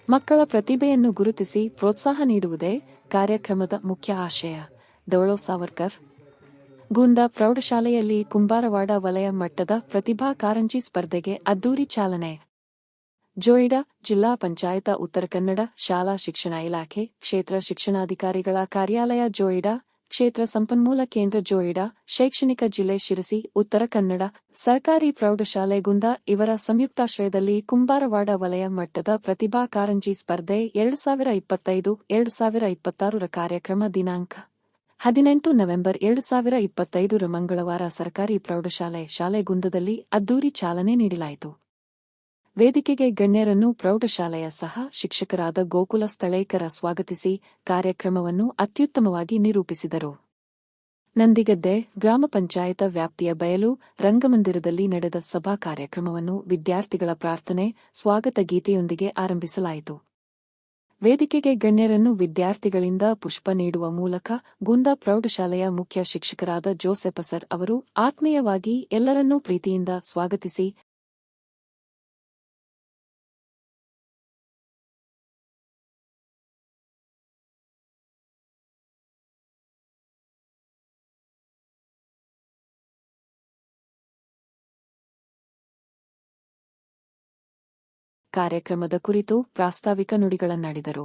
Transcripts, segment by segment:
ಮಕ್ಕಳ ಪ್ರತಿಭೆಯನ್ನು ಗುರುತಿಸಿ ಪ್ರೋತ್ಸಾಹ ನೀಡುವುದೇ ಕಾರ್ಯಕ್ರಮದ ಮುಖ್ಯ ಆಶಯ. ದವಳೋ ಸಾವರ್ಕರ್ ಗುಂದ ಪ್ರೌಢಶಾಲೆಯಲ್ಲಿ ಕುಂಬಾರವಾಡ ವಲಯ ಮಟ್ಟದ ಪ್ರತಿಭಾ ಕಾರಂಜಿ ಸ್ಪರ್ಧೆಗೆ ಅದ್ದೂರಿ ಚಾಲನೆ. ಜೋಯಿಡಾ ಜಿಲ್ಲಾ ಪಂಚಾಯತ ಉತ್ತರ ಕನ್ನಡ ಶಾಲಾ ಶಿಕ್ಷಣ ಇಲಾಖೆ ಕ್ಷೇತ್ರ ಶಿಕ್ಷಣಾಧಿಕಾರಿಗಳ ಕಾರ್ಯಾಲಯ ಜೋಯಿಡಾ ಕ್ಷೇತ್ರ ಸಂಪನ್ಮೂಲ ಕೇಂದ್ರ ಜೋಯಿಡಾ ಶೈಕ್ಷಣಿಕ ಜಿಲ್ಲೆ ಶಿರಸಿ ಉತ್ತರ ಕನ್ನಡ ಸರ್ಕಾರಿ ಪ್ರೌಢಶಾಲೆ ಗುಂದ ಇವರ ಸಂಯುಕ್ತಾಶ್ರಯದಲ್ಲಿ ಕುಂಬಾರವಾಡ ವಲಯ ಮಟ್ಟದ ಪ್ರತಿಭಾ ಕಾರಂಜಿ ಸ್ಪರ್ಧೆ 2025-2026 ಕಾರ್ಯಕ್ರಮ ದಿನಾಂಕ 18 ನವೆಂಬರ್ 2025 ಮಂಗಳವಾರ ಸರ್ಕಾರಿ ಪ್ರೌಢಶಾಲೆ ಶಾಲೆಗುಂದದಲ್ಲಿ ಅದ್ದೂರಿ ಚಾಲನೆ ನೀಡಲಾಯಿತು. ವೇದಿಕೆಗೆ ಗಣ್ಯರನ್ನು ಪ್ರೌಢಶಾಲೆಯ ಸಹ ಶಿಕ್ಷಕರಾದ ಗೋಕುಲ ಸ್ಥಳೇಕರ ಸ್ವಾಗತಿಸಿ ಕಾರ್ಯಕ್ರಮವನ್ನು ಅತ್ಯುತ್ತಮವಾಗಿ ನಿರೂಪಿಸಿದರು. ನಂದಿಗದ್ದೆ ಗ್ರಾಮ ಪಂಚಾಯತ ವ್ಯಾಪ್ತಿಯ ಬಯಲು ರಂಗಮಂದಿರದಲ್ಲಿ ನಡೆದ ಸಭಾ ಕಾರ್ಯಕ್ರಮವನ್ನು ವಿದ್ಯಾರ್ಥಿಗಳ ಪ್ರಾರ್ಥನೆ, ಸ್ವಾಗತ ಗೀತೆಯೊಂದಿಗೆ ಆರಂಭಿಸಲಾಯಿತು. ವೇದಿಕೆಗೆ ಗಣ್ಯರನ್ನು ವಿದ್ಯಾರ್ಥಿಗಳಿಂದ ಪುಷ್ಪ ನೀಡುವ ಮೂಲಕ ಗುಂದ ಪ್ರೌಢಶಾಲೆಯ ಮುಖ್ಯ ಶಿಕ್ಷಕರಾದ ಜೋಸೆಫಸರ್ ಅವರು ಆತ್ಮೀಯವಾಗಿ ಎಲ್ಲರನ್ನೂ ಪ್ರೀತಿಯಿಂದ ಸ್ವಾಗತಿಸಿ ಕಾರ್ಯಕ್ರಮದ ಕುರಿತು ಪ್ರಾಸ್ತಾವಿಕ ನುಡಿಗಳನ್ನಾಡಿದರು.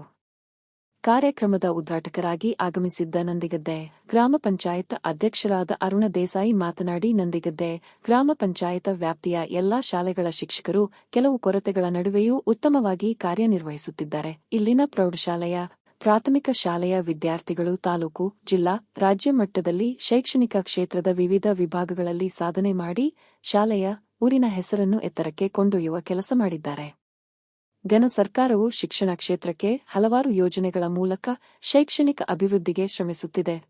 ಕಾರ್ಯಕ್ರಮದ ಉದ್ಘಾಟಕರಾಗಿ ಆಗಮಿಸಿದ್ದ ನಂದಿಗದ್ದೆ ಗ್ರಾಮ ಪಂಚಾಯತ್ ಅಧ್ಯಕ್ಷರಾದ ಅರುಣ ದೇಸಾಯಿ ಮಾತನಾಡಿ, ನಂದಿಗದ್ದೆ ಗ್ರಾಮ ಪಂಚಾಯತ್ ವ್ಯಾಪ್ತಿಯ ಎಲ್ಲಾ ಶಾಲೆಗಳ ಶಿಕ್ಷಕರು ಕೆಲವು ಕೊರತೆಗಳ ನಡುವೆಯೂ ಉತ್ತಮವಾಗಿ ಕಾರ್ಯನಿರ್ವಹಿಸುತ್ತಿದ್ದಾರೆ. ಇಲ್ಲಿನ ಪ್ರೌಢಶಾಲೆಯ ಪ್ರಾಥಮಿಕ ಶಾಲೆಯ ವಿದ್ಯಾರ್ಥಿಗಳು ತಾಲೂಕು, ಜಿಲ್ಲಾ, ರಾಜ್ಯ ಮಟ್ಟದಲ್ಲಿ ಶೈಕ್ಷಣಿಕ ಕ್ಷೇತ್ರದ ವಿವಿಧ ವಿಭಾಗಗಳಲ್ಲಿ ಸಾಧನೆ ಮಾಡಿ ಶಾಲೆಯ, ಊರಿನ ಹೆಸರನ್ನು ಎತ್ತರಕ್ಕೆ ಕೊಂಡೊಯ್ಯುವ ಕೆಲಸ ಮಾಡಿದ್ದಾರೆ. ಘನ ಸರ್ಕಾರವು ಶಿಕ್ಷಣ ಕ್ಷೇತ್ರಕ್ಕೆ ಹಲವಾರು ಯೋಜನೆಗಳ ಮೂಲಕ ಶೈಕ್ಷಣಿಕ ಅಭಿವೃದ್ಧಿಗೆ ಶ್ರಮಿಸುತ್ತಿದೆ.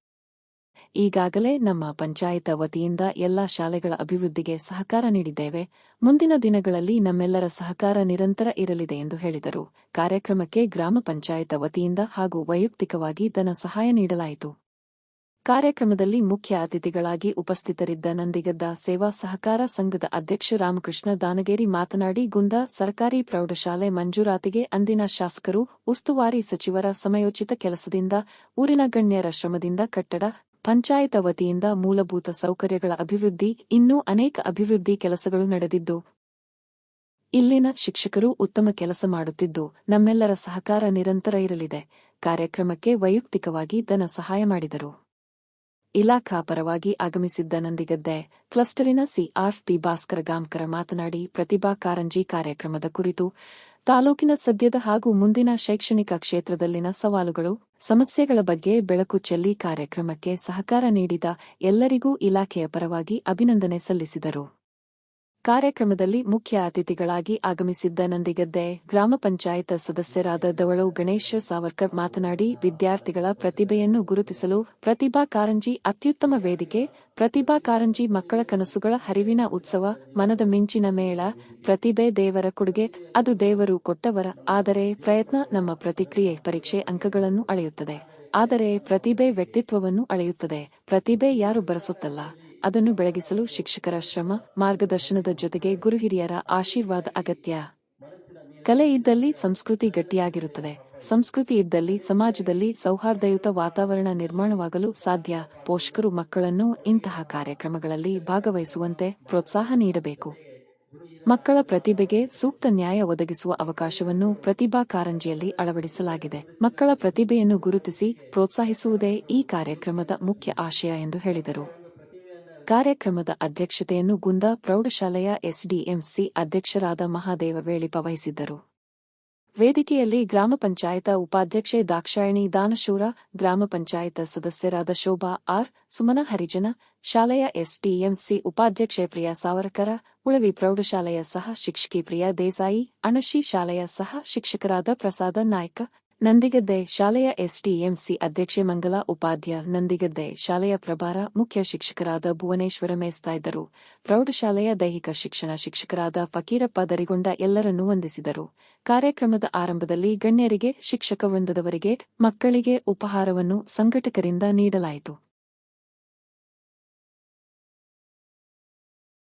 ಈಗಾಗಲೇ ನಮ್ಮ ಪಂಚಾಯತ ವತಿಯಿಂದ ಎಲ್ಲಾ ಶಾಲೆಗಳ ಅಭಿವೃದ್ಧಿಗೆ ಸಹಕಾರ ನೀಡಿದ್ದೇವೆ. ಮುಂದಿನ ದಿನಗಳಲ್ಲಿ ನಮ್ಮೆಲ್ಲರ ಸಹಕಾರ ನಿರಂತರ ಇರಲಿದೆ ಎಂದು ಹೇಳಿದರು. ಕಾರ್ಯಕ್ರಮಕ್ಕೆ ಗ್ರಾಮ ಪಂಚಾಯತ ವತಿಯಿಂದ ಹಾಗೂ ವೈಯಕ್ತಿಕವಾಗಿ ಧನ ಸಹಾಯ ನೀಡಲಾಯಿತು. ಕಾರ್ಯಕ್ರಮದಲ್ಲಿ ಮುಖ್ಯ ಅತಿಥಿಗಳಾಗಿ ಉಪಸ್ಥಿತರಿದ್ದ ನಂದಿಗದ್ದ ಸೇವಾ ಸಹಕಾರ ಸಂಘದ ಅಧ್ಯಕ್ಷ ರಾಮಕೃಷ್ಣ ದಾನಗೇರಿ ಮಾತನಾಡಿ, ಗುಂದ ಸರ್ಕಾರಿ ಪ್ರೌಢಶಾಲೆ ಮಂಜೂರಾತಿಗೆ ಅಂದಿನ ಶಾಸಕರು, ಉಸ್ತುವಾರಿ ಸಚಿವರ ಸಮಯೋಚಿತ ಕೆಲಸದಿಂದ, ಊರಿನ ಗಣ್ಯರ ಶ್ರಮದಿಂದ ಕಟ್ಟಡ, ಪಂಚಾಯತ ವತಿಯಿಂದ ಮೂಲಭೂತ ಸೌಕರ್ಯಗಳ ಅಭಿವೃದ್ಧಿ, ಇನ್ನೂ ಅನೇಕ ಅಭಿವೃದ್ಧಿ ಕೆಲಸಗಳು ನಡೆದಿದ್ದು, ಇಲ್ಲಿನ ಶಿಕ್ಷಕರು ಉತ್ತಮ ಕೆಲಸ ಮಾಡುತ್ತಿದ್ದು, ನಮ್ಮೆಲ್ಲರ ಸಹಕಾರ ನಿರಂತರ ಇರಲಿದೆ. ಕಾರ್ಯಕ್ರಮಕ್ಕೆ ವೈಯಕ್ತಿಕವಾಗಿ ಧನ ಸಹಾಯ ಮಾಡಿದರು. ಇಲಾಖಾ ಪರವಾಗಿ ಆಗಮಿಸಿದ್ದ ನಂದಿಗದ್ದೆ ಕ್ಲಸ್ಟರಿನ ಸಿಆರ್ಪಿ ಭಾಸ್ಕರ ಗಾಂಕರ ಮಾತನಾಡಿ, ಪ್ರತಿಭಾ ಕಾರಂಜಿ ಕಾರ್ಯಕ್ರಮದ ಕುರಿತು ತಾಲೂಕಿನ ಸದ್ಯದ ಹಾಗೂ ಮುಂದಿನ ಶೈಕ್ಷಣಿಕ ಕ್ಷೇತ್ರದಲ್ಲಿನ ಸವಾಲುಗಳು, ಸಮಸ್ಯೆಗಳ ಬಗ್ಗೆ ಬೆಳಕು ಚೆಲ್ಲಿ ಕಾರ್ಯಕ್ರಮಕ್ಕೆ ಸಹಕಾರ ನೀಡಿದ ಎಲ್ಲರಿಗೂ ಇಲಾಖೆಯ ಪರವಾಗಿ ಅಭಿನಂದನೆ ಸಲ್ಲಿಸಿದರು. ಕಾರ್ಯಕ್ರಮದಲ್ಲಿ ಮುಖ್ಯ ಅತಿಥಿಗಳಾಗಿ ಆಗಮಿಸಿದ್ದ ನಂದಿಗದ್ದೆ ಗ್ರಾಮ ಪಂಚಾಯತ್ ಸದಸ್ಯರಾದ ದವಳೋ ಗಣೇಶ ಸಾವರ್ಕರ್ ಮಾತನಾಡಿ, ವಿದ್ಯಾರ್ಥಿಗಳ ಪ್ರತಿಭೆಯನ್ನು ಗುರುತಿಸಲು ಪ್ರತಿಭಾ ಕಾರಂಜಿ ಅತ್ಯುತ್ತಮ ವೇದಿಕೆ. ಪ್ರತಿಭಾ ಕಾರಂಜಿ ಮಕ್ಕಳ ಕನಸುಗಳ ಹರಿವಿನ ಉತ್ಸವ, ಮನದ ಮಿಂಚಿನ ಮೇಳ. ಪ್ರತಿಭೆ ದೇವರ ಕೊಡುಗೆ, ಅದು ದೇವರು ಕೊಟ್ಟವರ. ಆದರೆ ಪ್ರಯತ್ನ ನಮ್ಮ ಪ್ರತಿಕ್ರಿಯೆ ಪರೀಕ್ಷೆ ಅಂಕಗಳನ್ನು ಅಳೆಯುತ್ತದೆ. ಆದರೆ ಪ್ರತಿಭೆ ವ್ಯಕ್ತಿತ್ವವನ್ನು ಅಳೆಯುತ್ತದೆ. ಪ್ರತಿಭೆ ಯಾರು ಬರಸುತ್ತಲ್ಲ, ಅದನ್ನು ಬೆಳಗಿಸಲು ಶಿಕ್ಷಕರ ಶ್ರಮ, ಮಾರ್ಗದರ್ಶನದ ಜೊತೆಗೆ ಗುರುಹಿರಿಯರ ಆಶೀರ್ವಾದ ಅಗತ್ಯ. ಕಲೆ ಇದ್ದಲ್ಲಿ ಸಂಸ್ಕೃತಿ ಗಟ್ಟಿಯಾಗಿರುತ್ತದೆ. ಸಂಸ್ಕೃತಿ ಇದ್ದಲ್ಲಿ ಸಮಾಜದಲ್ಲಿ ಸೌಹಾರ್ದಯುತ ವಾತಾವರಣ ನಿರ್ಮಾಣವಾಗಲು ಸಾಧ್ಯ. ಪೋಷಕರು ಮಕ್ಕಳನ್ನು ಇಂತಹ ಕಾರ್ಯಕ್ರಮಗಳಲ್ಲಿ ಭಾಗವಹಿಸುವಂತೆ ಪ್ರೋತ್ಸಾಹ ನೀಡಬೇಕು. ಮಕ್ಕಳ ಪ್ರತಿಭೆಗೆ ಸೂಕ್ತ ನ್ಯಾಯ ಒದಗಿಸುವ ಅವಕಾಶವನ್ನು ಪ್ರತಿಭಾ ಕಾರಂಜಿಯಲ್ಲಿ ಅಳವಡಿಸಲಾಗಿದೆ. ಮಕ್ಕಳ ಪ್ರತಿಭೆಯನ್ನು ಗುರುತಿಸಿ ಪ್ರೋತ್ಸಾಹಿಸುವುದೇ ಈ ಕಾರ್ಯಕ್ರಮದ ಮುಖ್ಯ ಆಶಯ ಎಂದು ಹೇಳಿದರು. ಕಾರ್ಯಕ್ರಮದ ಅಧ್ಯಕ್ಷತೆಯನ್ನು ಗುಂದ ಪ್ರೌಢಶಾಲೆಯ ಎಸ್ಡಿಎಂಸಿ ಅಧ್ಯಕ್ಷರಾದ ಮಹಾದೇವ ವೇಳಿಪ ವಹಿಸಿದ್ದರು. ವೇದಿಕೆಯಲ್ಲಿ ಗ್ರಾಮ ಪಂಚಾಯತ ಉಪಾಧ್ಯಕ್ಷೆ ದಾಕ್ಷಾಯಿಣಿ ದಾನಶೂರ, ಗ್ರಾಮ ಪಂಚಾಯತ ಸದಸ್ಯರಾದ ಶೋಭಾ ಆರ್, ಸುಮನ ಹರಿಜನ, ಶಾಲೆಯ ಎಸ್ಡಿಎಂಸಿ ಉಪಾಧ್ಯಕ್ಷೆ ಪ್ರಿಯಾ ಸಾವರ್ಕರ, ಉಳವಿ ಪ್ರೌಢಶಾಲೆಯ ಸಹ ಶಿಕ್ಷಕಿ ಪ್ರಿಯಾ ದೇಸಾಯಿ, ಅಣಶಿ ಶಾಲೆಯ ಸಹ ಶಿಕ್ಷಕರಾದ ಪ್ರಸಾದ ನಾಯ್ಕ, ನಂದಿಗದ್ದೆ ಶಾಲೆಯ ಎಸ್ಡಿಎಂಸಿ ಅಧ್ಯಕ್ಷೆ ಮಂಗಲಾ ಉಪಾಧ್ಯ, ನಂದಿಗದ್ದೆ ಶಾಲೆಯ ಪ್ರಭಾರ ಮುಖ್ಯ ಶಿಕ್ಷಕರಾದ ಭುವನೇಶ್ವರ ಮೇಸ್ತಾ ಇದ್ದರು. ಪ್ರೌಢಶಾಲೆಯ ದೈಹಿಕ ಶಿಕ್ಷಣ ಶಿಕ್ಷಕರಾದ ಫಕೀರಪ್ಪ ದರಿಗೊಂಡ ಎಲ್ಲರನ್ನೂ ವಂದಿಸಿದರು. ಕಾರ್ಯಕ್ರಮದ ಆರಂಭದಲ್ಲಿ ಗಣ್ಯರಿಗೆ, ಶಿಕ್ಷಕ ವೃಂದದವರಿಗೆ, ಮಕ್ಕಳಿಗೆ ಉಪಹಾರವನ್ನು ಸಂಘಟಕರಿಂದ ನೀಡಲಾಯಿತು.